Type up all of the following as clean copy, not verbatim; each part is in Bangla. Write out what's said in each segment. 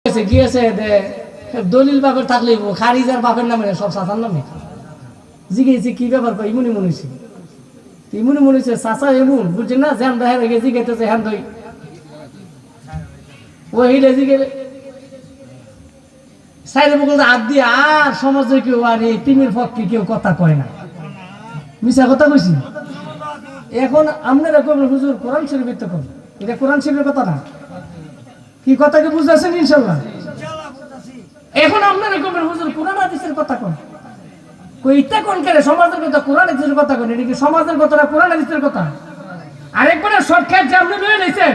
গিয়েছে দলিল বাপের থাকলে খারিজার বাপের নামে সব চাচার নামে জিগেছি কি ব্যাপার ইমুনি মনেছি ইমুনি মনেছে চাচা এমন বুঝছেন না জ্যান দেখা রেখে জিগেতেছে হ্যান দই ও হিলে জিগে সাইডে বকল হাত দিয়ে আর সমাজে কেউ আর এই তিমির পক্ষে কেউ কথা কয় না মিশা কথা কইছি এখন আপনারা কবেন হুজুর কোরআন শরীফের তো কোন এটা কোরআন শরীফের কথা না কি কথাকে বুঝাছেন ইনশাআল্লাহ এখন আপনারা কবেন হুজুর কোরআন হাদিসের কথা কোন কইটা কোন করে সমাজের কথা কোরআন হাদিসের কথা কোন এটা কি সমাজের কথা না কোরআন হাদিসের কথা আরেকবার শর্টকাট যে আপনি লয়ে নিছেন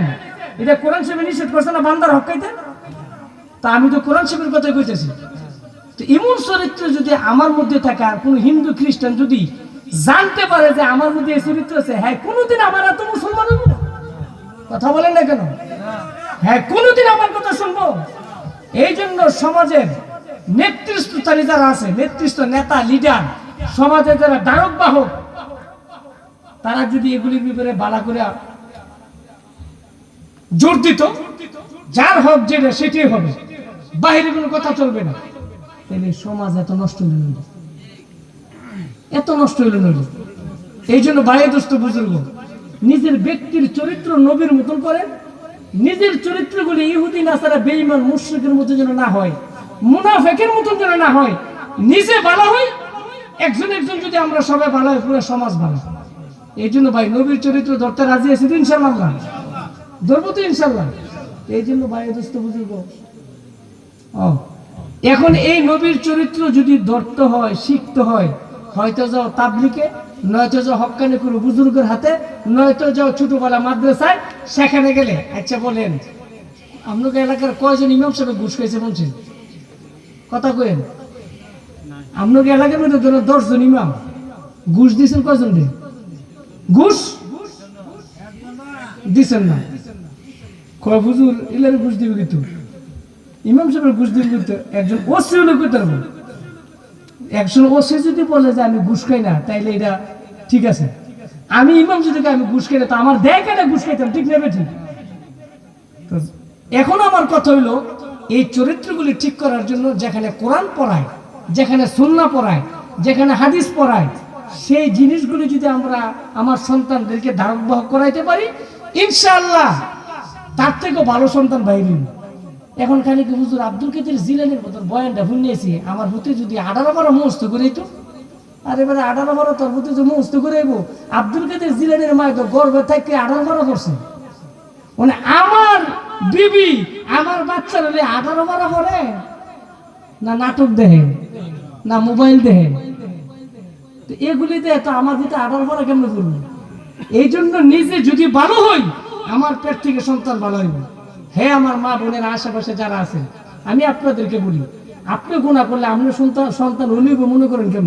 এটা কোরআন শরীফে নিষেধ করছে না বান্দার হক খাইতে তা আমি তো কোরআন শরীফের কথাই কইতেছি তো এমন চরিত্র যদি আমার মধ্যে থাকে আর কোন হিন্দু খ্রিস্টান যদি জানতে পারে যে আমার মধ্যে এই চরিত্র আছে হ্যাঁ কোনোদিন আমার এত মুসলমান হইব না কথা বলেন না কেন হ্যাঁ কোনোদিন আমার কথা শুনবো এই জন্য সমাজের নেতৃত্বশালী যারা আছে নেতৃত্ব নেতা লিডার সমাজের যারা ধারক বাহক তারা যদি এগুলির ব্যাপারে বালা করে জোর দিত যার হক যেটা সেটাই হবে বাইরে কোনো কথা চলবে না তাহলে সমাজ এত নষ্ট হইল না এত নষ্ট হইল না এই জন্য বাইরে দোস্ত বুজুর্গ নিজের ব্যক্তির চরিত্র নবীর মতন করেন নিজের চরিত্রগুলি ইহুদি নাসারা বেঈমান মুশরিকের মতো যেন না হয় মুনাফিকের মতো যেন না হয় নিজে ভালো হয় একজন একজন যদি আমরা সবাই ভালো হয় পুরো সমাজ ভালো এই জন্য ভাই নবীর চরিত্র ধরতে রাজি আছি তো ইনশাআল্লাহ ধরবো তো ইনশাআল্লাহ এই জন্য ভাই দোস্ত বুজুর্গ এখন এই নবীর চরিত্র যদি ধরতে হয় শিখতে হয় হয়তো যাও তাবলিকে নয়তো যাও হক্কানি কোনো বুজুর্গের হাতে নয়তো যাও ছোটবেলা মাদ্রাসায় সেখানে গেলে আচ্ছা বলেন আপনাকে এলাকার কয়জন ইমাম সাহেব ঘুষ খাইছে বলছেন কথা কইেন আপনাকে এলাকার মধ্যে 10 জন ইমাম ঘুষ দিয়েছেন কয়জন রে ঘুষ দিছেন না কয় হুজুর ইলার ঘুষ দিবে কিন্তু ইমাম সাহেবের ঘুষ দিবে কিন্তু একজন ওসি হলে কইতে পারবো একজন ওসি যদি বলে যে আমি ঘুষ খাই না তাইলে এটা ঠিক আছে আমি ইমাম যদি আমি ঘুষ খাই না তো আমার দেয় কেন ঘুষ খাইতাম ঠিক নেবে ঠিক এখন আমার কথা হইলো এই চরিত্রগুলি ঠিক করার জন্য যেখানে কোরআন পড়ায় যেখানে সুন্নাহ পড়ায় যেখানে হাদিস পড়ায় সেই জিনিসগুলি যদি আমরা আমার সন্তানদেরকে ধারক বাহক করাইতে পারি ইনশাআল্লাহ তার থেকেও ভালো সন্তান বাইরে এখন খালি কি হুজুর আব্দুল কাদের জিলানীর মতন বয়ানটা শুনিয়েছি আমার হতে যদি 18 মুখস্থ করে তো আর এবারে 18 তোর হতে যে মুখস্থ করে আইবো আব্দুল কাদের জিলানীর মায় তো গর্বে থেকে 18 করছে মানে আমার বিবি আমার বাচ্চা হলে 18 পড়ে না নাটক দেখে না মোবাইল দেখে তো এগুলিতে তো আমার দিতে 18 কেমন করবো এই জন্য নিজে যদি ভালো হই আমার পেট থেকে সন্তান ভালো হইবে হ্যাঁ আমার মা বোনের আশেপাশে যারা আছেন আমি আপনাদেরকে বলি আপনি গুনাহ করলে আপনার সন্তান হইবে মনে করেন কেমন